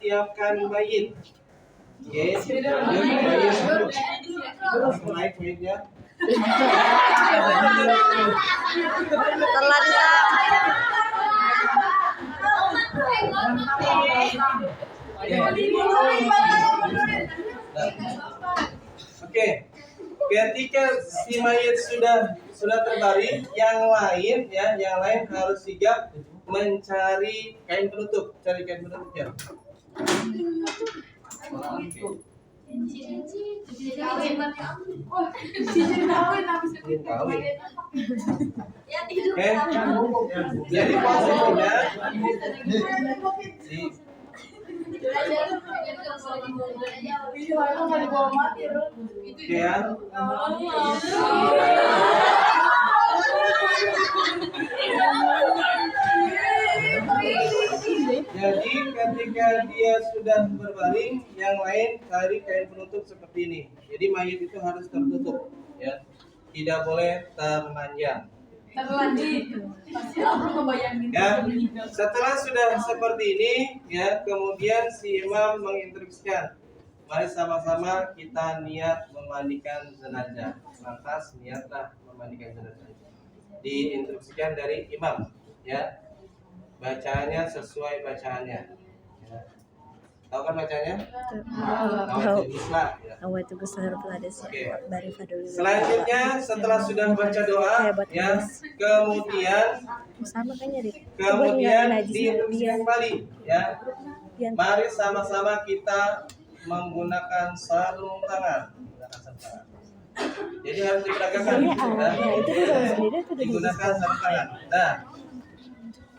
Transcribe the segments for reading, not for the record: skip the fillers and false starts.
siapkan mayit. Oke, mulai poinnya. Oke, ketika si mayit sudah terbaring, yang lain harus sigap mencari kain penutup, cari kain penutupnya. Oke, jadi posisinya ya. Jadi ketika dia sudah berbaring, yang lain cari kain penutup seperti ini. Jadi mayit itu harus tertutup, ya, tidak boleh terlanjang. Ya, setelah sudah seperti ini, ya, kemudian si imam menginstruksikan, mari sama-sama kita niat memandikan jenazah. Lantas niatlah memandikan jenazah. Diinstruksikan dari imam, ya. Bacaannya sesuai bacaannya. Ya. Tahu kan bacanya? Tahu. Oke. Selanjutnya setelah sudah baca doa, ya, kemudian diinstruksikan kembali, ya. Mari sama-sama kita menggunakan sarung tangan. Jadi harus diperagakan, ya. Digunakan sarung tangan. Nah,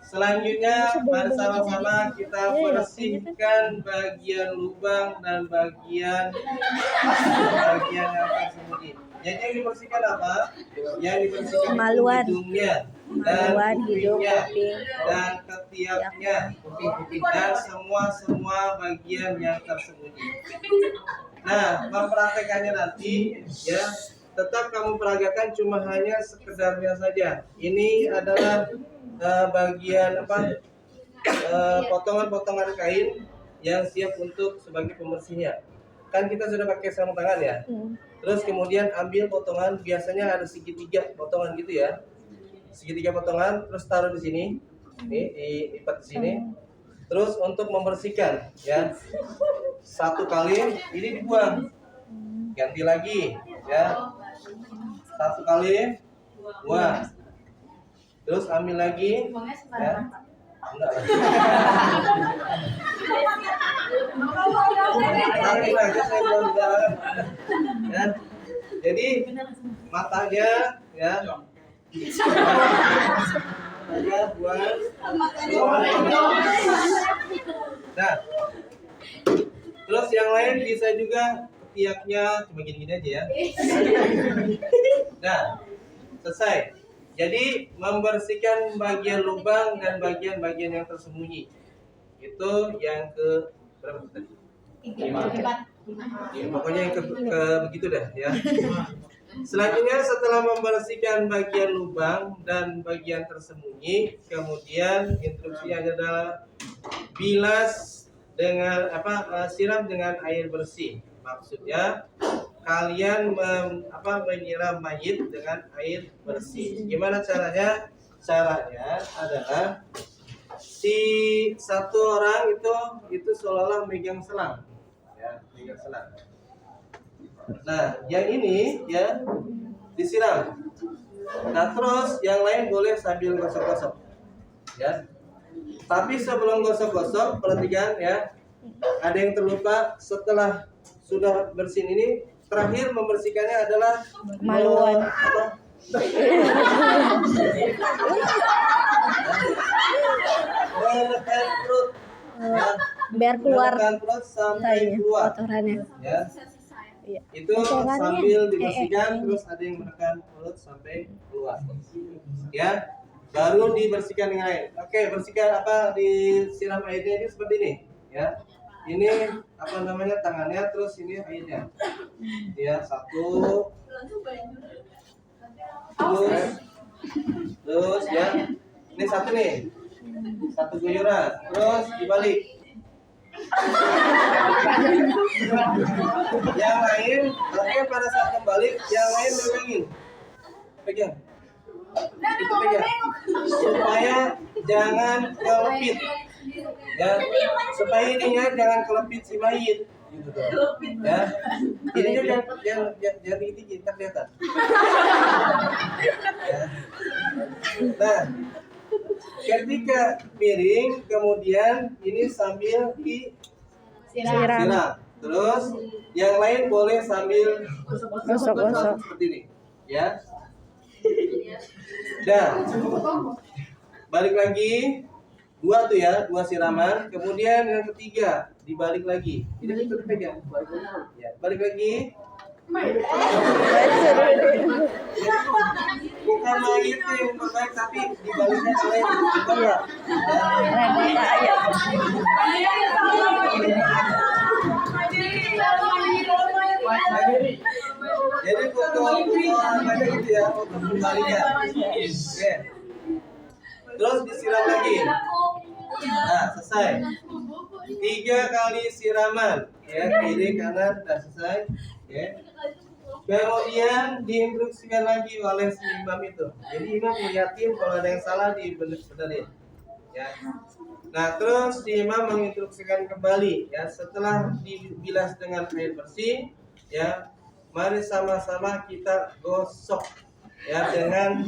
selanjutnya mari sama-sama kita bersihkan bagian lubang dan bagian yang tersembunyi. Jadi yang dibersihkan apa? Yang dibersihkan hidungnya dan kupingnya dan ketiaknya dan semua bagian yang tersembunyi. Nah, mempraktekannya nanti, ya, tetap kamu peragakan cuma hanya sekedarnya saja. Ini adalah bagian potongan-potongan kain yang siap untuk sebagai pembersihnya. Kan kita sudah pakai sarung tangan, ya. Terus kemudian ambil potongan, biasanya ada segitiga potongan gitu, ya. Segitiga potongan, terus taruh di sini. Nih, diikat di sini. Terus untuk membersihkan, ya. Satu kali ini dibuang. Ganti lagi, ya. Satu kali buang. Terus ambil lagi, ya. Enggak lagi. Nanti aja saya belum jalan. Ya. Jadi matanya, ya. Matanya buang. Nah, terus yang lain bisa juga ketiaknya cuma gini-gini aja, ya. Nah, selesai. Jadi membersihkan bagian lubang dan bagian-bagian yang tersembunyi. Itu yang ke berapa tadi? 5. Pokoknya yang ke begitu dah, ya. Selanjutnya setelah membersihkan bagian lubang dan bagian tersembunyi, kemudian instruksinya adalah bilas dengan siram dengan air bersih. Maksudnya kalian menyiram mayit dengan air bersih. Gimana caranya? Caranya adalah si satu orang itu seolah-olah megang selang, ya, megang selang. Nah, yang ini, ya, disiram. Nah, terus yang lain boleh sambil gosok-gosok, ya. Tapi sebelum gosok-gosok, perhatikan, ya, ada yang terlupa. Setelah sudah bersin ini, terakhir membersihkannya adalah maluan. Menekan perut, ya. Biar keluar Menekan perut sampai keluar, kotorannya. ya. Itu sambil dibersihkan, terus ada yang menekan perut sampai keluar, ya. Baru dibersihkan dengan air. Oke, bersihkan disiram airnya ini seperti ini, ya. Ini tangannya, terus ini airnya, ya. Satu, terus, ya. Ini satu nih, satu guyuran, terus dibalik, Yang lain, oke, pada saat kembali, yang lain megangin. Pegang. Itu pegang. Supaya jangan kelepit. Ya, supaya ininya jangan kelepit si mayit. Gitu tuh. Ya. Ini juga jangan tinggi, tak kelihatan. Ya. Nah, ketika miring, kemudian ini sambil disiram. Terus yang lain boleh sambil Gosok-gosok. seperti ini, ya. Dan balik lagi, dua tuh ya, dua siraman. Kemudian yang ketiga dibalik lagi. Ini kita pegang, balik lagi. Ya, balik lagi. Bukan mayit yang terbaik, tapi dibaliknya oleh kita. Jadi untuk ada gitu ya, untuk kembalinya. Oke. Terus disiram lagi. Nah, selesai. 3 kali siraman, ya, kiri kanan, sudah selesai. Ya. Kemudian diinstruksikan lagi oleh si imam itu. Jadi imam ngeliatin kalau ada yang salah dibenerin. Ya. Nah, terus si imam menginstruksikan kembali, ya, setelah dibilas dengan air bersih, ya, mari sama-sama kita gosok, ya, dengan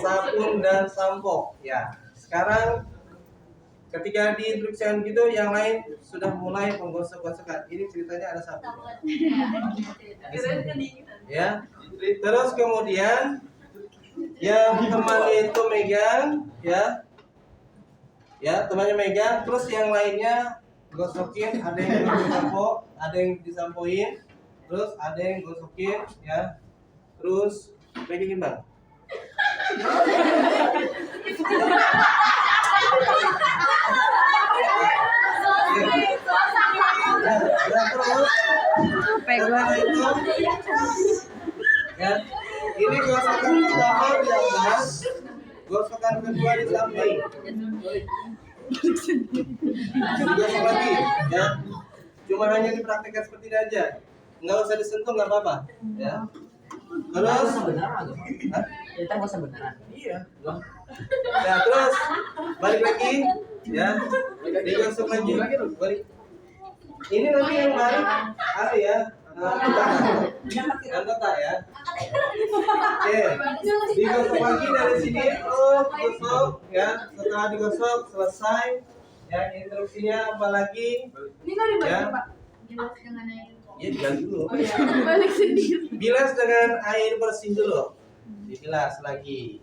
sabun dan sampo. Ya, sekarang ketika diinstruksikan gitu, yang lain sudah mulai menggosok-gosokkan. Ini ceritanya ada sabun. Ya, terus kemudian yang temannya itu megang, ya, temannya megang, terus yang lainnya gosokin, ada yang disampo, ada yang disampoin, terus ada yang gosokin, ya, terus pegangin bang. Terus setelah itu, ya, ini gosokan pertama di atas, gosokan kedua di samping. Digosok lagi, ya. Cuma hanya dipraktikkan seperti ini aja, nggak usah disentuh, nggak apa-apa, ya. Terus, kita nggak usah beneran. iya. Ya, terus balik lagi, ya. Digosok lagi, balik. Ini nanti yang balik, ada ya. Anggota ya. Oke, digosok lagi dari sini, gosok, ya. Setelah digosok selesai, ya, instruksinya apa lagi? Ini nggak dibalik, Ya. Pak. Bilas dengan air. Ya, diganti dulu. Balik sendiri. Bilas dengan air bersih dulu. Dibilas lagi.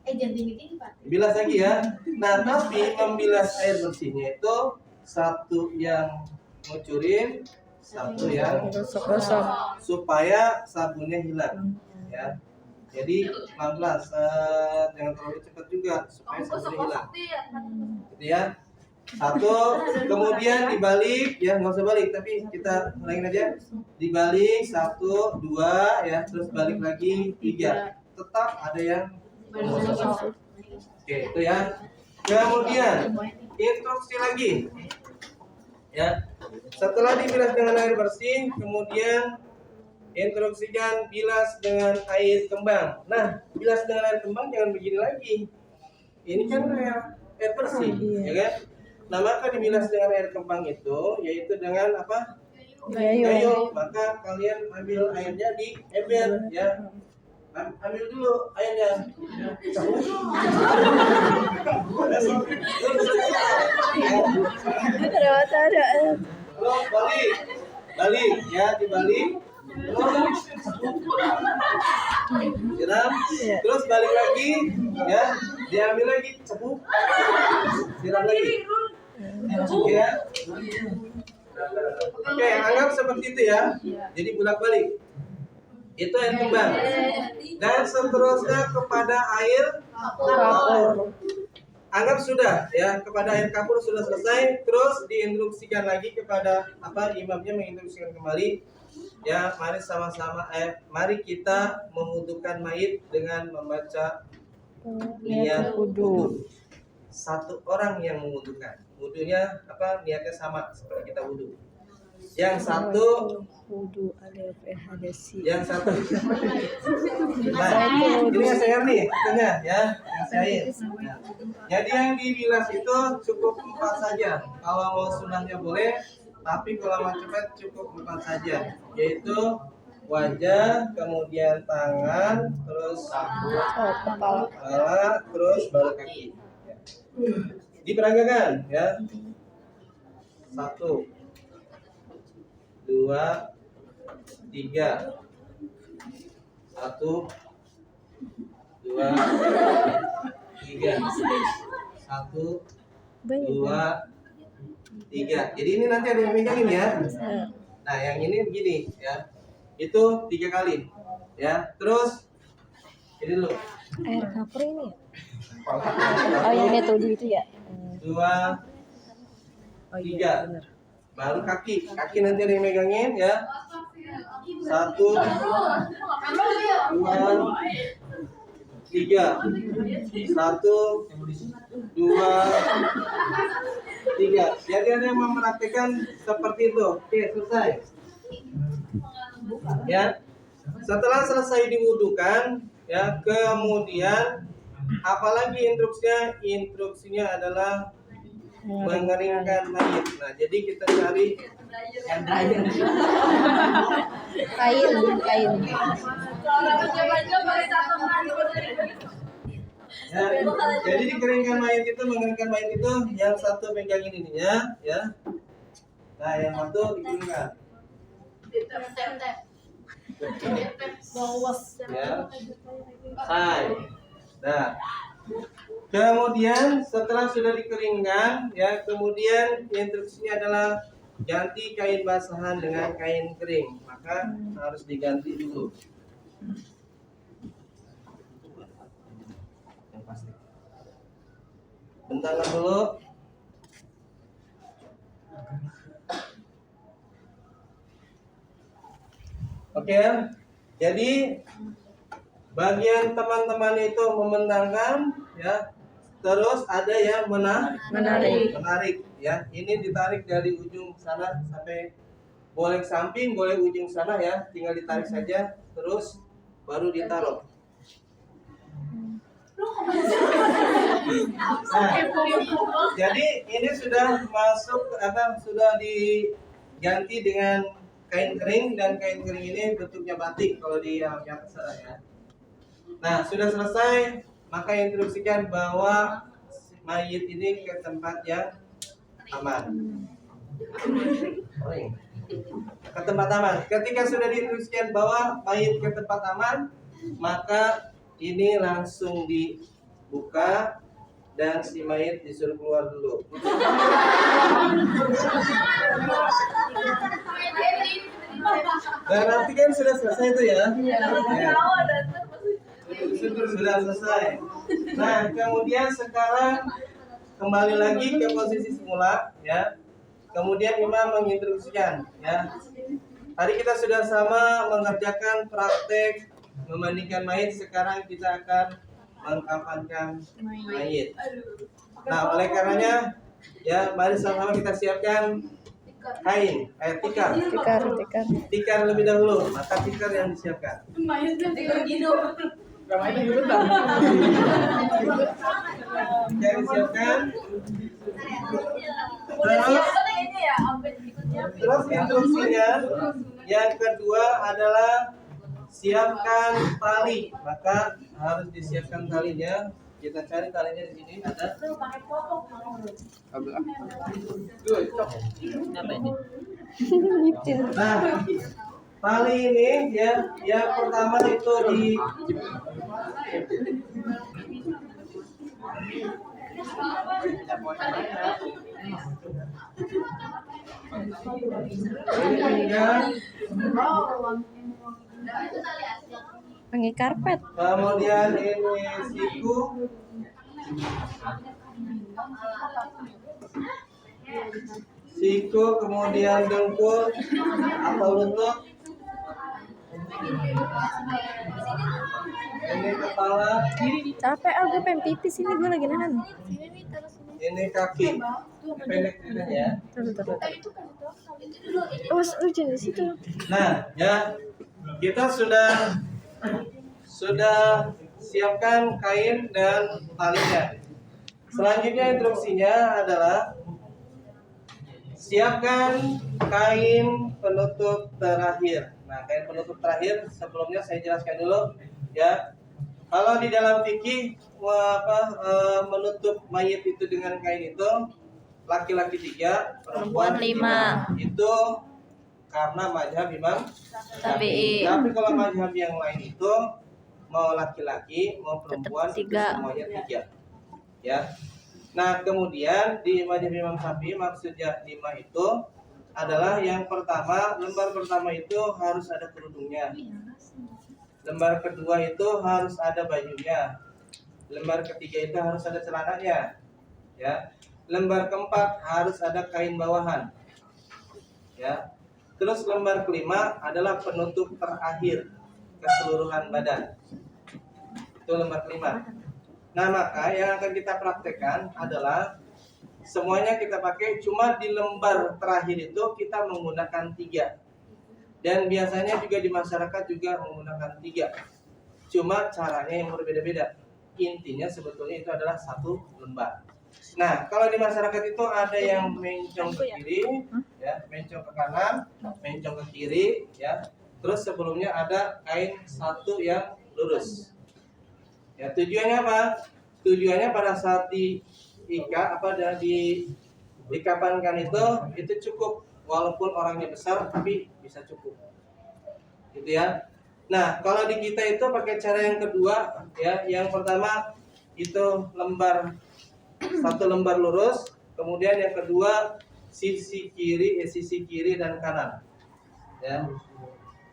Jangan tinggi-tinggi, Pak. Bilas lagi ya. Nah, tapi membilas air bersihnya itu satu yang ngucurin, satu yang Gosok-gosok. supaya sabunnya hilang, ya. Jadi pelan-pelan, jangan terlalu cepat juga supaya sabunnya hilang, gitu ya. Satu, kemudian dibalik, ya, nggak usah balik, tapi kita ulangin aja. Dibalik, 1, 2, ya, terus balik lagi, 3. Tetap ada yang gosok. Oke, itu ya. Kemudian instruksi lagi, ya. Setelah dibilas dengan air bersih, kemudian instruksikan bilas dengan air kembang. Nah, bilas dengan air kembang jangan begini lagi. Ini kan air bersih, ya kan? Nah, maka dibilas dengan air kembang itu, yaitu dengan apa? Gayung. Maka kalian ambil airnya di ember, ya. Ambil dulu airnya. Ada. Terus balik, ya, dibalik. Terus siram, terus balik lagi, ya, diambil lagi, cepup, siram lagi, ya. Oke, anggap seperti itu ya. Jadi bolak-balik. Itu air kembang. Dan seterusnya kepada air kapur. Anggap sudah ya, kepada air kapur sudah selesai. Terus diinstruksikan lagi kepada imamnya menginstruksikan kembali. Ya, mari sama-sama mari kita memwudukan mayit dengan membaca niat wudu. Satu orang yang memwudukan. wudunya niatnya sama seperti kita wudu. Yang satu Wudu ada hadasi. yang satu nah, ini yang saya nih katanya ya, yang saya. Nah, jadi yang dibilas itu cukup 4 saja. Kalau mau sunahnya boleh, tapi kalau mau cepat cukup 4 saja, yaitu wajah, kemudian tangan, terus kepala, terus baru kaki. Diperagakan ya. 1, 2, 3. 1, 2, 3. 1, 2, 3. Jadi ini nanti ada yang megangin ya. Nah, yang ini begini ya. Itu 3 kali. Ya. Terus ini dulu. Air kapur ini ya? Oh yang metode itu ya? 2, Oh 3. iya benar. Baru kaki. Kaki nanti ada yang megangin ya. 1, 2, 3. Satu, 2, 3. Jadi ada yang mempraktikkan seperti itu. Oke, selesai. Ya. Setelah selesai diwudukan, ya, kemudian apalagi instruksinya? Instruksinya adalah mengeringkan mayit. Nah, jadi kita cari Yang dryer. Kain. ya. Jadi dikeringkan mayit itu, mengeringkan mayit itu yang satu pegangin ininya, ya. Nah, yang satu dikeringkan. Ya. Hai. Nah, kemudian setelah sudah dikeringkan, ya, kemudian instruksinya adalah ganti kain basahan dengan kain kering. Maka harus diganti dulu. Yang pasti. Bentar dulu. Oke, jadi bagian teman-teman itu membentangkan, ya. Terus ada yang menarik, ya. Ini ditarik dari ujung sana sampai boleh ke samping, boleh ujung sana ya. Tinggal ditarik saja, terus baru ditaruh. Nah, jadi ini sudah masuk sudah diganti dengan kain kering, dan kain kering ini bentuknya batik kalau di yang sana ya. Nah, sudah selesai, maka instruksikan bawa mayit ini ke tempat yang aman. Ke tempat aman. Ketika sudah diinstruksikan bawa mayit ke tempat aman, maka ini langsung dibuka dan si mayit disuruh keluar dulu. Berarti kan sudah selesai itu ya? Sudah selesai. Nah, kemudian sekarang kembali lagi ke posisi semula, ya. Kemudian imam menginstruksikan, ya. Tadi kita sudah sama mengerjakan praktek memandikan mayit. Sekarang kita akan mengkafankan mayit. Nah, oleh karenanya, ya, mari sama-sama kita siapkan kain, tikar. Tikar lebih dahulu, maka tikar yang disiapkan. Yang disiapkan. Terus instruksinya yang kedua adalah siapkan tali, maka harus disiapkan talinya. Kita cari talinya di sini ada. Nah, tali ini ya, yang pertama itu Pakai karpet. kemudian ini siku, kemudian dengkul atau lutut, ini kepala. Capek, gue pengen pipis ini, gue lagi nahan. ini kaki. Pendek ya. Itu kan itu dulu. Oh, hujan di situ. Nah, ya kita sudah siapkan kain dan talinya. Selanjutnya instruksinya adalah siapkan kain penutup terakhir. Nah, kain penutup terakhir sebelumnya saya jelaskan dulu ya. Kalau di dalam fikih menutup mayit itu dengan kain itu laki-laki 3, perempuan 5. Itu karena mazhab Imam Syafi'i. Tapi kalau mazhab yang lain itu mau laki-laki mau perempuan itu semuanya 3. Ya. Nah, kemudian di mazhab Imam Syafi'i maksudnya 5 itu adalah yang pertama, lembar pertama itu harus ada kerudungnya. Lembar kedua itu harus ada bajunya. Lembar ketiga itu harus ada celananya. Ya. Lembar keempat harus ada kain bawahan. Ya. Terus lembar kelima adalah penutup terakhir keseluruhan badan. Itu lembar kelima. Nah, maka yang akan kita praktekkan adalah semuanya kita pakai, cuma di lembar terakhir itu kita menggunakan 3. Dan biasanya juga di masyarakat juga menggunakan 3. Cuma caranya yang berbeda-beda. Intinya sebetulnya itu adalah 1 lembar. Nah, kalau di masyarakat itu ada yang mencong ke kiri, ya, mencong ke kanan, mencong ke kiri, ya. Terus sebelumnya ada kain 1 yang lurus. Ya, tujuannya apa? Tujuannya pada saat dikapankan itu cukup, walaupun orangnya besar tapi bisa cukup. Gitu ya. Nah, kalau di kita itu pakai cara yang kedua, ya. Yang pertama itu 1 lembar lurus, kemudian yang kedua sisi kiri dan kanan. Ya.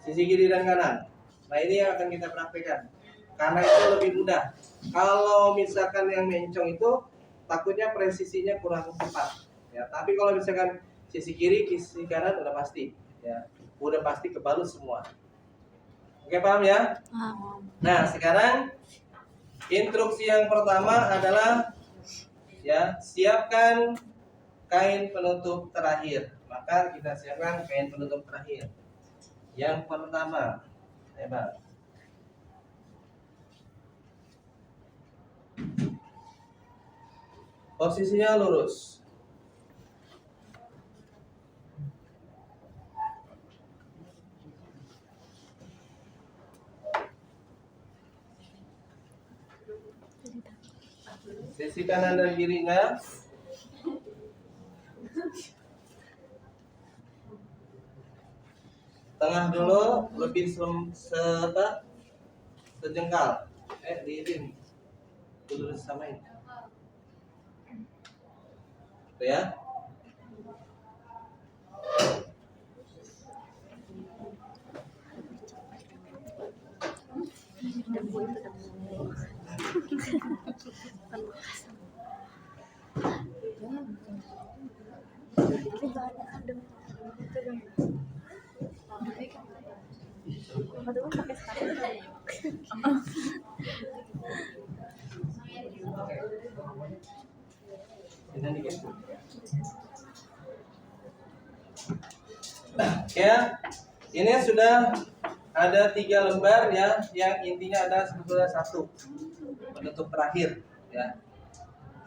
Sisi kiri dan kanan. Nah, ini yang akan kita praktekkan. Karena itu lebih mudah. Kalau misalkan yang mencong itu takutnya presisinya kurang tepat. Ya, tapi kalau misalkan sisi kiri, sisi kanan udah pasti. Ya, udah pasti kebalut semua. Oke, paham ya? Nah, sekarang instruksi yang pertama adalah ya, siapkan kain penutup terakhir. Maka kita siapkan kain penutup terakhir. Yang pertama, hebat. Posisinya lurus. Sisi kanan dan kirinya tengah dulu, lebih sejengkal. Diirin dulu samain. Itu ya. Ya, ini sudah ada 3 lembar ya, yang intinya ada sebetulnya 1 penutup terakhir ya.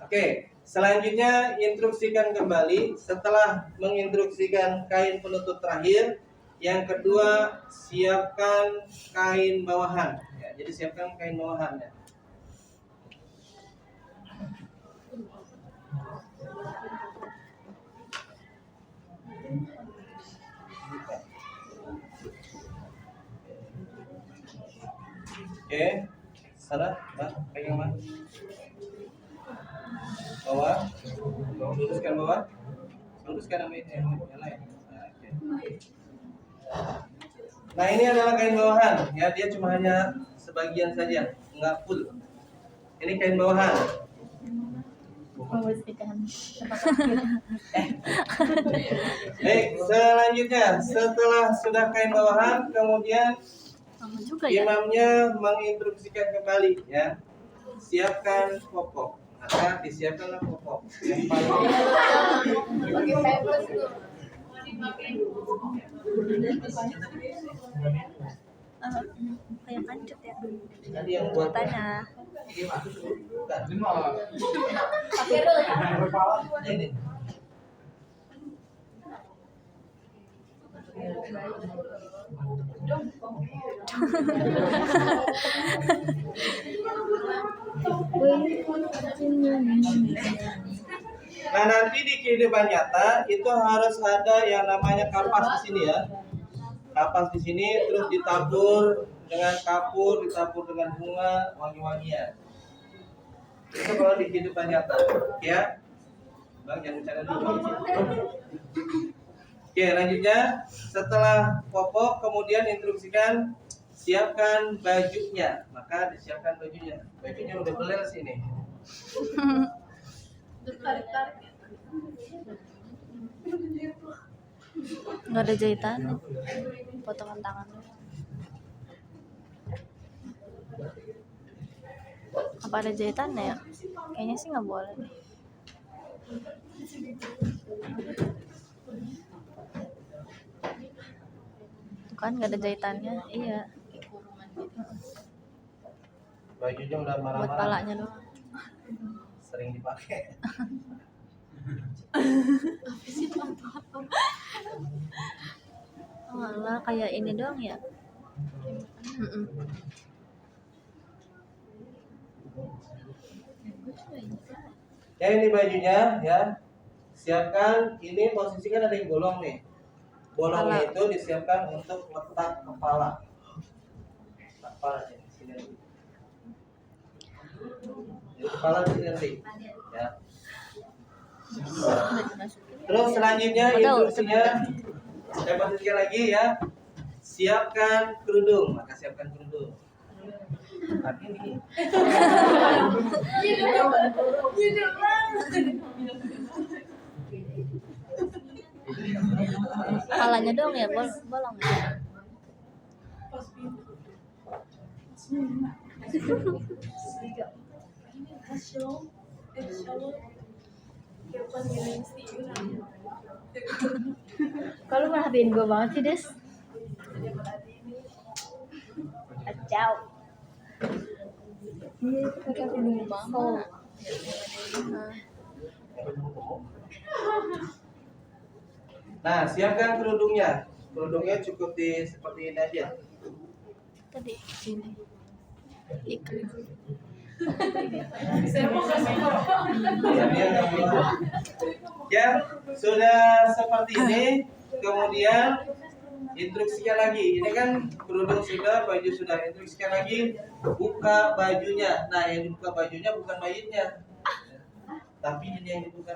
Oke, selanjutnya instruksikan kembali. Setelah menginstruksikan kain penutup terakhir, yang kedua siapkan kain bawahan ya. Jadi siapkan kain bawahan ya. Oke, sana, pegang mana? Bawah, luruskan bawah, luruskan yang lain. Nah, ini adalah kain bawahan, ya, dia cuma hanya sebagian saja, nggak full. Ini kain bawahan. Baik, selanjutnya setelah sudah kain bawahan, kemudian imamnya menginstruksikan kembali, ya, siapkan popok. maka disiapkanlah popok yang paling Pakai paper dulu. Kayak kancut ya. tadi yang buat Tanya. bukan Pakai roll. ini. Nah nanti di kehidupan nyata itu harus ada yang namanya kapas di sini ya. Kapas di sini terus ditabur dengan kapur, ditabur dengan bunga, wangi-wangian. Itu kalau di kehidupan nyata, ya. Bang jangan bercanda dulu. Oke lanjutnya setelah popok kemudian instruksikan siapkan bajunya, maka disiapkan bajunya. Bajunya udah beler sini. Tarik-tarik. Nggak ada jahitan. Potongan tangan. Apa ada jahitannya ya? Kayaknya sih nggak boleh. Tuh kan nggak ada jahitannya. Iya. Bajunya udah Buat marah-marah. palanya doang. Sering dipakai. Oh, alah, kayak ini doang ya. Ya ini bajunya ya. Siapkan ini posisinya ada yang bolong nih. Bolongnya itu disiapkan untuk letak kepala. Letak kepala di sini. Jadi kepala di sini nanti. Ya. Terus selanjutnya instruksinya saya posisikan lagi ya. Siapkan kerudung, maka siapkan kerudung. Nah, ini. Palanya doang ya, bolong ya. Kalau merhatiin gue banget sih, Des. Kacau. Iya, itu pakai kerudung mama. Nah, siapkan kerudungnya. Kerudungnya cukup di seperti ini aja. Tadi sini. Ikan. Ya, sudah seperti ini. Kemudian instruksikan lagi. Ini kan kerudung sudah, baju sudah. Instruksikan lagi, buka bajunya. Nah, yang dibuka bajunya bukan mayitnya, tapi ini yang dibuka.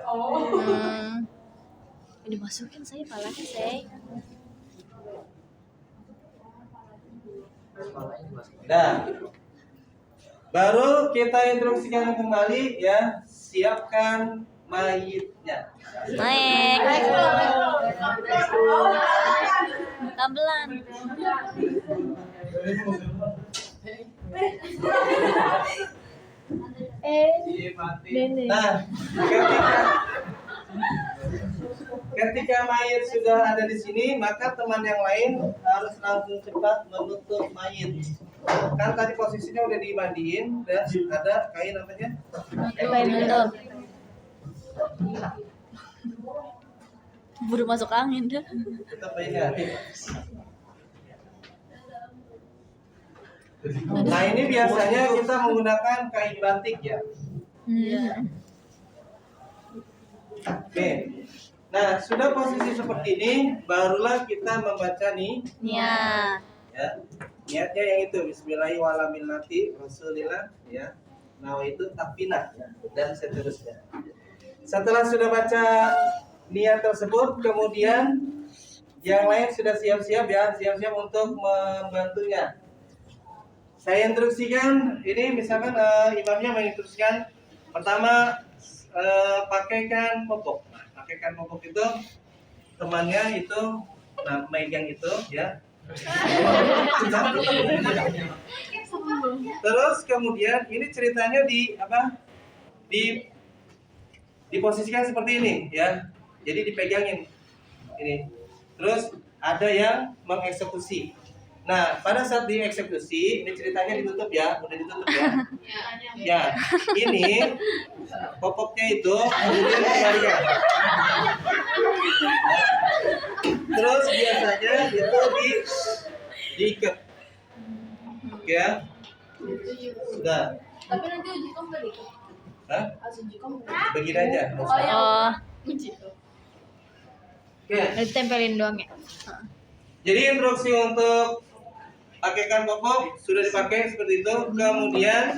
Dimasukin saya palanya, saya. Nah, baru kita instruksikan kembali ya. Siapkan mayitnya. Naik. Gamelan. Nah, ketika mayit sudah ada di sini, maka teman yang lain harus langsung cepat menutup mayit. Kan tadi posisinya udah dimandiin dan ada kain namanya Kayak menutup. Buru masuk angin dah. kita pegang. Nah ini biasanya kita menggunakan kain batik ya. Oke. Nah sudah posisi seperti ini, barulah kita membaca nih. Niat. Ya, niatnya yang itu Bismillahirrahmanirrahim Rasulillah ya. Nah itu takbinah ya, dan seterusnya. Setelah sudah baca niat tersebut, kemudian yang lain sudah siap-siap ya, siap-siap untuk membantunya. Saya instruksikan ini misalkan imamnya menginstruksikan pertama pakaikan popok. Nah, pakaikan popok itu temannya itu megang itu ya. Terus kemudian ini ceritanya di apa? diposisikan seperti ini ya. Jadi dipegangin ini. Terus ada yang mengeksekusi. Nah, pada saat dieksekusi, ini ceritanya ditutup ya, udah ditutup ya. Ya, ini popoknya itu kemudian dikembalikan. Terus biasanya itu diikat. Oke ya. Sudah. Tapi nanti uji kom balik. Hah? Uji kom. Begini aja. nggak usah. Oh, Uji. Oke. ditempelin doang ya. Jadi instruksi untuk pakaikan popok sudah dipakai seperti itu. Kemudian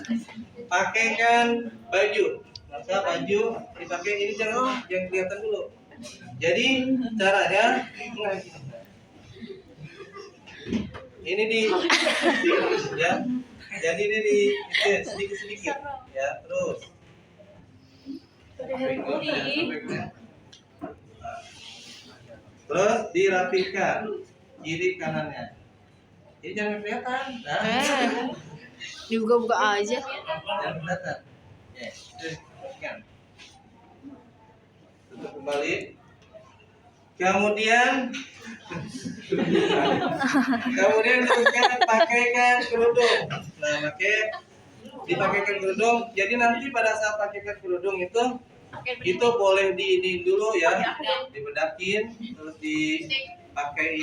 pakaikan baju. Maka baju dipakai ini jangan kelihatan dulu. Jadi caranya ini di ya. Jadi ini di sedikit-sedikit ya, terus. Terus dirapikan kiri kanannya. Ini jangan kelihatan. Nah, Dibuka-buka aja. jangan kelihatan. Ya, rapikan. Tutup kembali. Kemudian teruskan pakaikan kerudung. Nah, dipakaikan kerudung. Jadi nanti pada saat pakaikan kerudung itu boleh diinin dulu ya, dibedakin, terus dipakai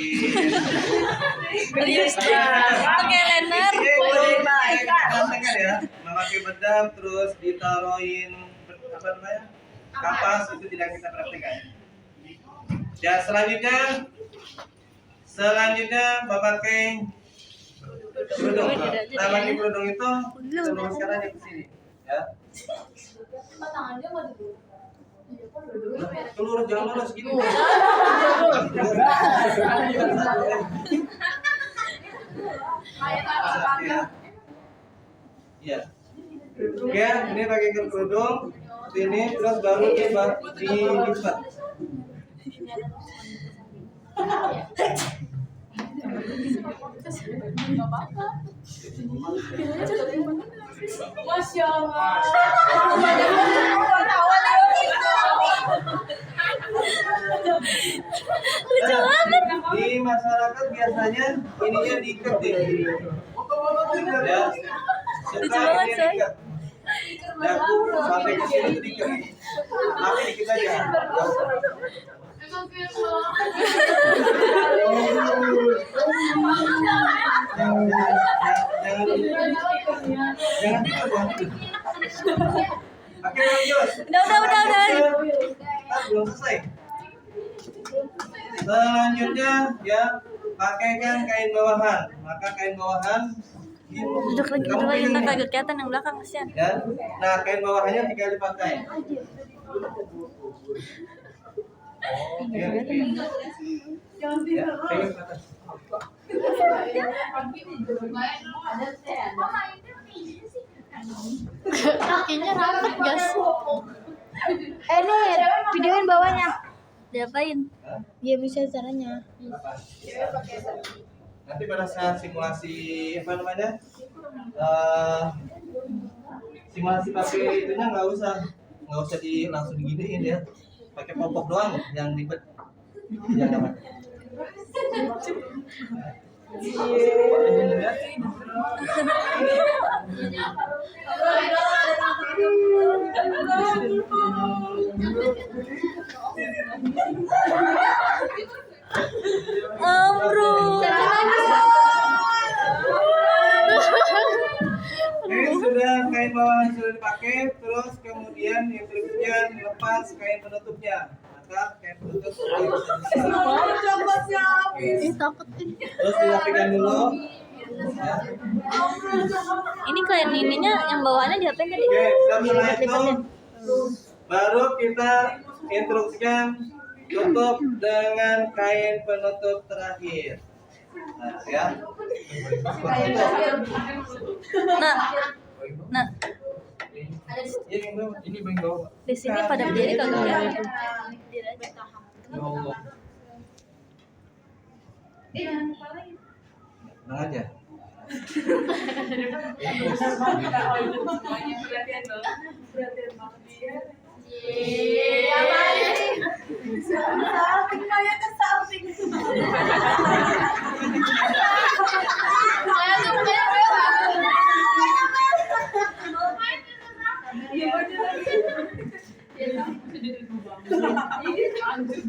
Pakai liner. ya, memakai bedam terus ditaruhin apa namanya kapas, itu tidak kita praktekkan. Ya, selanjutnya memakai kerudung. Nah, pakai kerudung itu kita luruskan aja ke sini ya. Tangannya mau dulu. Lurus, jangan lurus gini. Iya. Oke, ini pakai kerudung sini, terus baru dilipat. Masya Allah. Di masyarakat biasanya ininya diikat deh. Ya. Setelah ini diikat. Dagu sampai ke sini itu diikat. Tapi dikit aja. Jangan tidur. Oke, lanjut. Udah. Belum selesai. Selanjutnya ya, pakaikan kain bawahan. Maka kain bawahan Duduk lagi, ntar kagak kelihatan yang belakang kasihan. ya. Nah, kain bawahannya tinggal dipakai. Ya, pegang ke atas. Kakinya rapat gas. Nih, videoin bawahnya. Diapain? Hah? Dia bisa caranya. Apa? Nanti pada saat simulasi apa namanya? Simulasi pakai itunya nggak usah langsung diginiin ya. Pakai popok doang yang ribet. Ya, nggak apa. Amrul. Ini sudah kain bawahan sudah dipakai, terus kemudian yang berikutnya lepas kain penutupnya. Maka kain penutup sudah bisa Takut. terus dirapikan dulu. Ya. Ini kain ininya yang bawaannya diapain tadi? Oke, setelah itu baru kita instruksikan tutup dengan kain penutup terakhir. Nah, ya. Nah, Ini bagian bawah. di sini pada berdiri kagak kelihatan. Ya Allah. Tenang aja.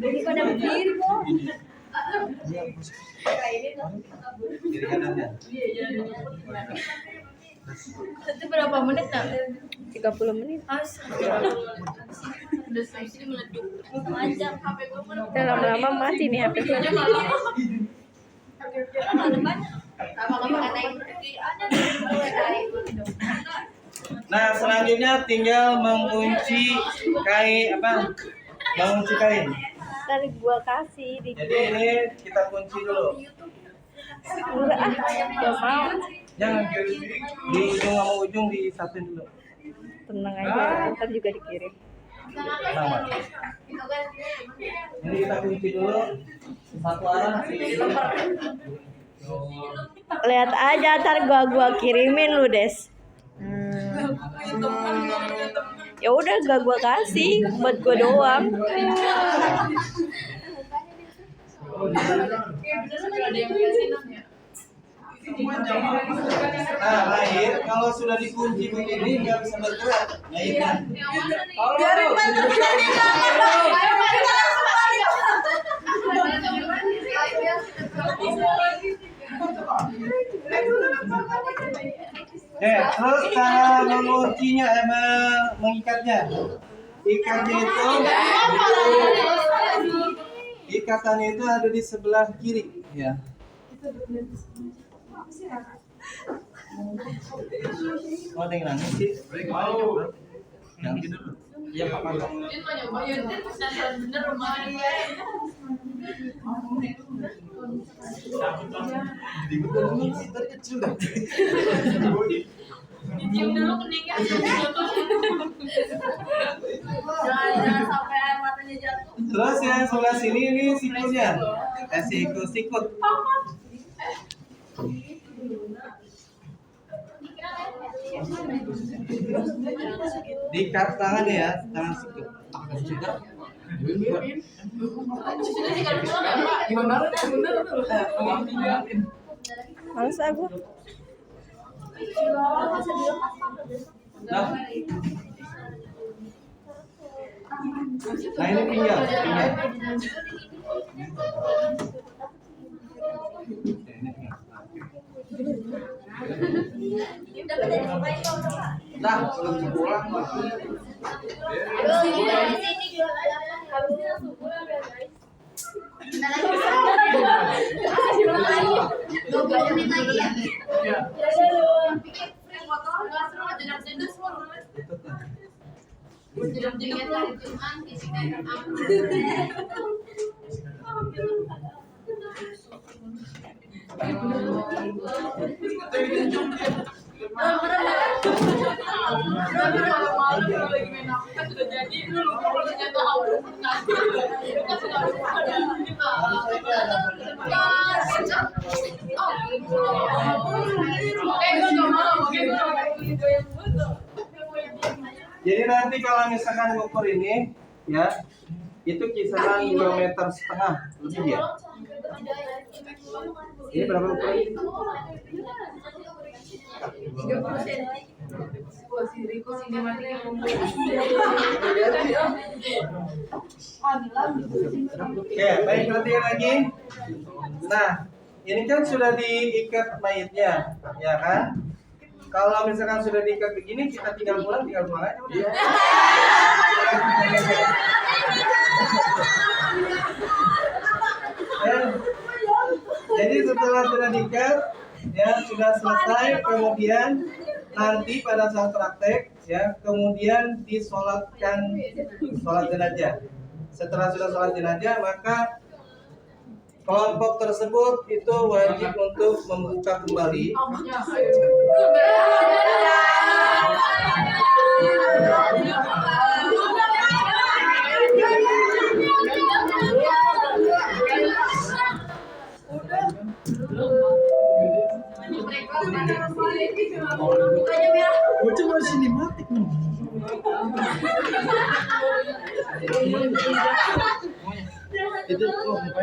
Daripada berdiri kok. Kiri kanannya. Itu berapa menit nak? 30 menit. Udah sini meleduk. Setengah jam. HP gue mana? Dan lama-lama mati nih HP gue. Ada banyak. Sama-sama kata yang ada Nah, selanjutnya tinggal mengunci kain mengunci kain. Ntar gua kasih di Jadi ini kita kunci dulu. enggak ah, gak mau. Jangan di ujung sama ujung disatuin dulu. Tenang aja, ntar juga dikirim. Sama. Ini kita kunci dulu satu arah. Lihat aja, ntar gua kirimin lu, Des. Ya udah gak gua kasih, buat gua doang. Nah, lahir kalau sudah dikunci begini nggak bisa bergerak. Lahirnya. Terus cara menguncinya, mengikatnya. Ikatnya itu, ikatannya itu ada di sebelah kiri, ya. Oh, ada yang nangis sih. Nangis dulu. Iya, Papa. Dicium dulu keningnya. Jangan sampai air matanya jatuh. Terus yang sebelah sini ini sikulnya. Sikut. Diikat tangannya ya, tangan sikut. Males aku. Nah, ini pinggang. Nah, belum pulang. Jadi nanti kalau misalkan ngukur ini, ya, itu kisaran 2,5 meter lebih ya. Ini berapa ukuran? Oke, baik, perhatikan lagi. Nah, ini kan sudah diikat mayitnya, ya kan? Kalau misalkan sudah diikat begini, kita tinggal pulang aja udah. Jadi setelah sudah diikat, ya sudah selesai, kemudian nanti pada saat praktek, ya kemudian disolatkan sholat jenazah. Setelah sudah sholat jenazah, maka kelompok tersebut itu wajib untuk membuka kembali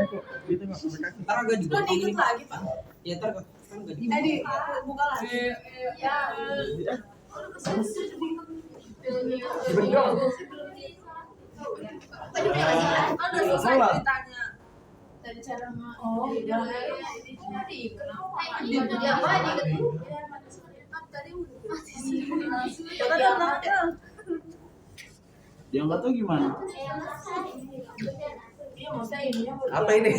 Ntar agak juga. Lo dikit lagi pak. Ya ntar kan enggak di. Buka lagi. Ya. Ada selesai ceritanya. Dari cara oh iya. Yang nggak tahu gimana? Apa ini?